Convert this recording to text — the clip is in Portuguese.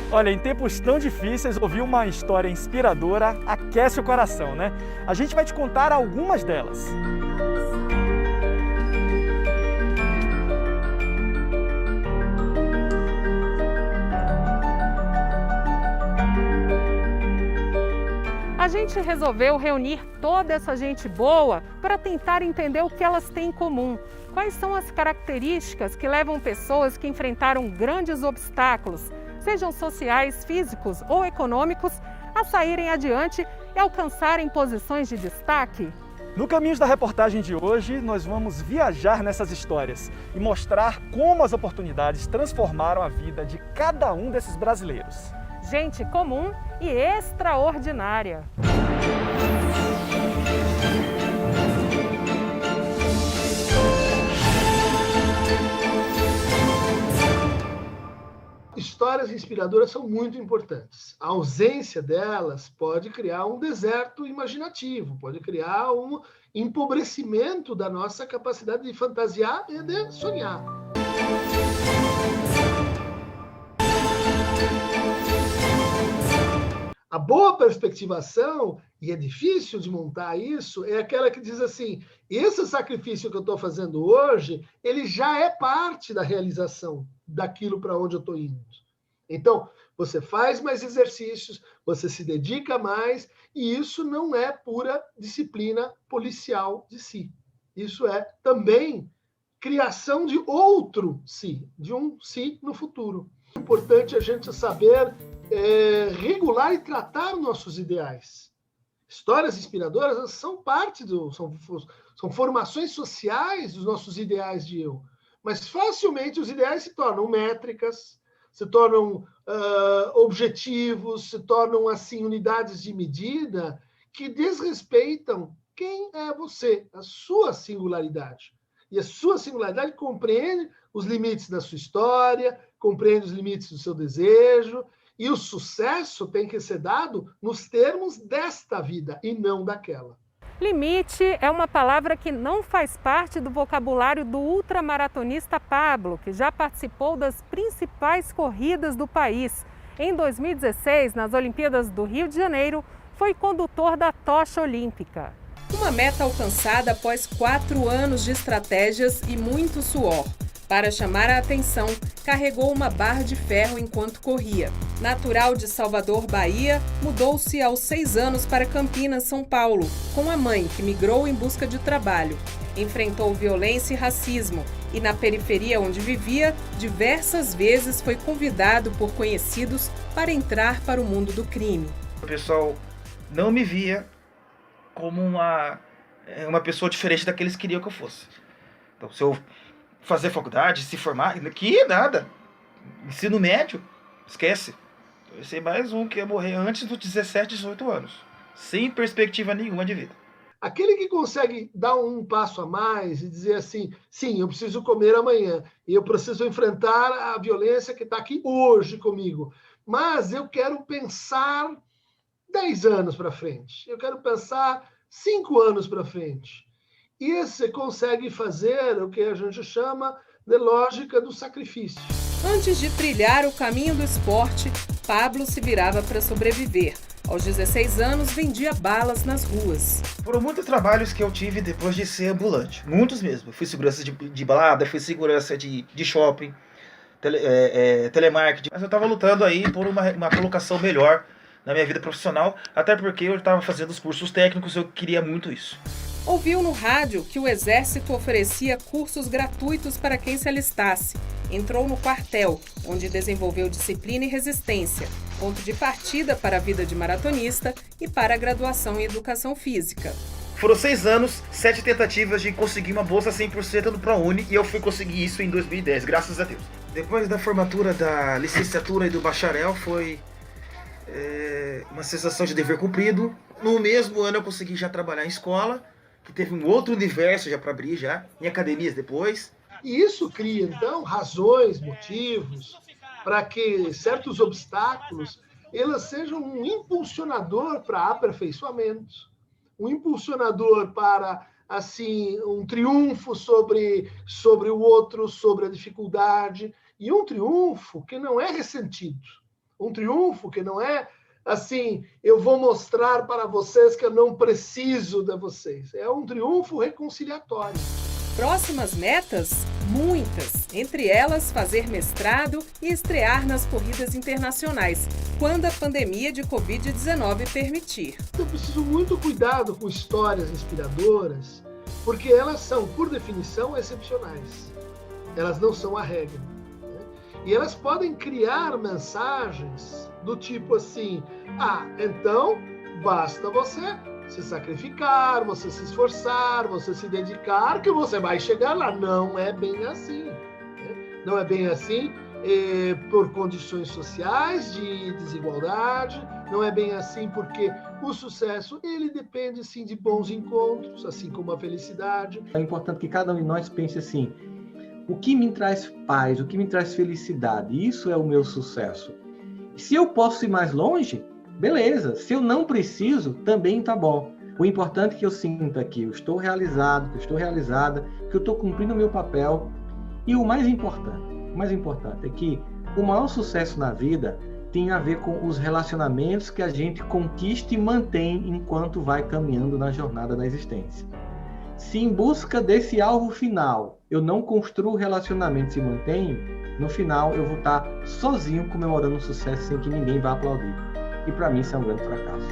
Olha, em tempos tão difíceis, ouvir uma história inspiradora aquece o coração, né? A gente vai te contar algumas delas. A gente resolveu reunir toda essa gente boa para tentar entender o que elas têm em comum. Quais são as características que levam pessoas que enfrentaram grandes obstáculos, sejam sociais, físicos ou econômicos, a saírem adiante e alcançarem posições de destaque? No Caminhos da Reportagem de hoje, nós vamos viajar nessas histórias e mostrar como as oportunidades transformaram a vida de cada um desses brasileiros. Gente comum e extraordinária. Histórias inspiradoras são muito importantes. A ausência delas pode criar um deserto imaginativo, pode criar um empobrecimento da nossa capacidade de fantasiar e de sonhar. A boa perspectivação, e é difícil de montar isso, é aquela que diz assim, esse sacrifício que eu estou fazendo hoje, ele já é parte da realização daquilo para onde eu estou indo. Então, você faz mais exercícios, você se dedica mais, e isso não é pura disciplina policial de si. Isso é também criação de outro si, de um si no futuro. É importante a gente saber regular e tratar nossos ideais. Histórias inspiradoras são parte são formações sociais dos nossos ideais de eu. Mas facilmente os ideais se tornam métricas, se tornam objetivos, se tornam assim unidades de medida que desrespeitam quem é você, a sua singularidade. E a sua singularidade compreende os limites da sua história, compreende os limites do seu desejo, e o sucesso tem que ser dado nos termos desta vida e não daquela. Limite é uma palavra que não faz parte do vocabulário do ultramaratonista Pablo, que já participou das principais corridas do país. Em 2016, nas Olimpíadas do Rio de Janeiro, foi condutor da tocha olímpica. Uma meta alcançada após 4 anos de estratégias e muito suor. Para chamar a atenção, carregou uma barra de ferro enquanto corria. Natural de Salvador, Bahia, mudou-se aos 6 anos para Campinas, São Paulo, com a mãe, que migrou em busca de trabalho. Enfrentou violência e racismo e, na periferia onde vivia, diversas vezes foi convidado por conhecidos para entrar para o mundo do crime. O pessoal não me via como uma pessoa diferente daqueles que queriam que eu fosse. Então, se eu fazer faculdade, se formar, que nada. Ensino médio, esquece. Eu sei mais um que ia morrer antes dos 17, 18 anos. Sem perspectiva nenhuma de vida. Aquele que consegue dar um passo a mais e dizer assim, sim, eu preciso comer amanhã, e eu preciso enfrentar a violência que está aqui hoje comigo, mas eu quero pensar 10 anos para frente, eu quero pensar 5 anos para frente. E esse consegue fazer o que a gente chama de lógica do sacrifício. Antes de trilhar o caminho do esporte, Pablo se virava para sobreviver. Aos 16 anos, vendia balas nas ruas. Foram muitos trabalhos que eu tive depois de ser ambulante. Muitos mesmo. Fui segurança de balada, fui segurança de shopping, telemarketing. Mas eu estava lutando aí por uma colocação melhor na minha vida profissional, até porque eu estava fazendo os cursos técnicos e eu queria muito isso. Ouviu no rádio que o Exército oferecia cursos gratuitos para quem se alistasse. Entrou no quartel, onde desenvolveu disciplina e resistência, ponto de partida para a vida de maratonista e para a graduação em Educação Física. Foram 6 anos, 7 tentativas de conseguir uma bolsa 100% no ProUni e eu fui conseguir isso em 2010, graças a Deus. Depois da formatura da licenciatura e do bacharel foi uma sensação de dever cumprido. No mesmo ano eu consegui já trabalhar em escola, que teve um outro universo já para abrir já, em academias depois. E isso cria, então, razões, motivos, para que certos obstáculos elas sejam um impulsionador para aperfeiçoamento, um impulsionador para, assim, um triunfo sobre o outro, sobre a dificuldade, e um triunfo que não é ressentido, Um triunfo que não é assim, eu vou mostrar para vocês que eu não preciso de vocês. É um triunfo reconciliatório. Próximas metas? Muitas. Entre elas, fazer mestrado e estrear nas corridas internacionais, quando a pandemia de Covid-19 permitir. Eu preciso muito cuidado com histórias inspiradoras, porque elas são, por definição, excepcionais. Elas não são a regra. Né? E elas podem criar mensagens do tipo assim, então basta você se sacrificar, você se esforçar, você se dedicar, que você vai chegar lá. Não é bem assim. Né? Não é bem assim por condições sociais de desigualdade, não é bem assim porque o sucesso, ele depende sim de bons encontros, assim como a felicidade. É importante que cada um de nós pense assim, o que me traz paz, o que me traz felicidade, isso é o meu sucesso. Se eu posso ir mais longe, beleza. Se eu não preciso, também tá bom. O importante é que eu sinta que eu estou realizado, que eu estou realizada, que eu estou cumprindo o meu papel. E o mais importante é que o maior sucesso na vida tem a ver com os relacionamentos que a gente conquista e mantém enquanto vai caminhando na jornada da existência. Se em busca desse alvo final eu não construo relacionamentos e mantenho, no final eu vou estar sozinho comemorando um sucesso sem que ninguém vá aplaudir. E para mim isso é um grande fracasso.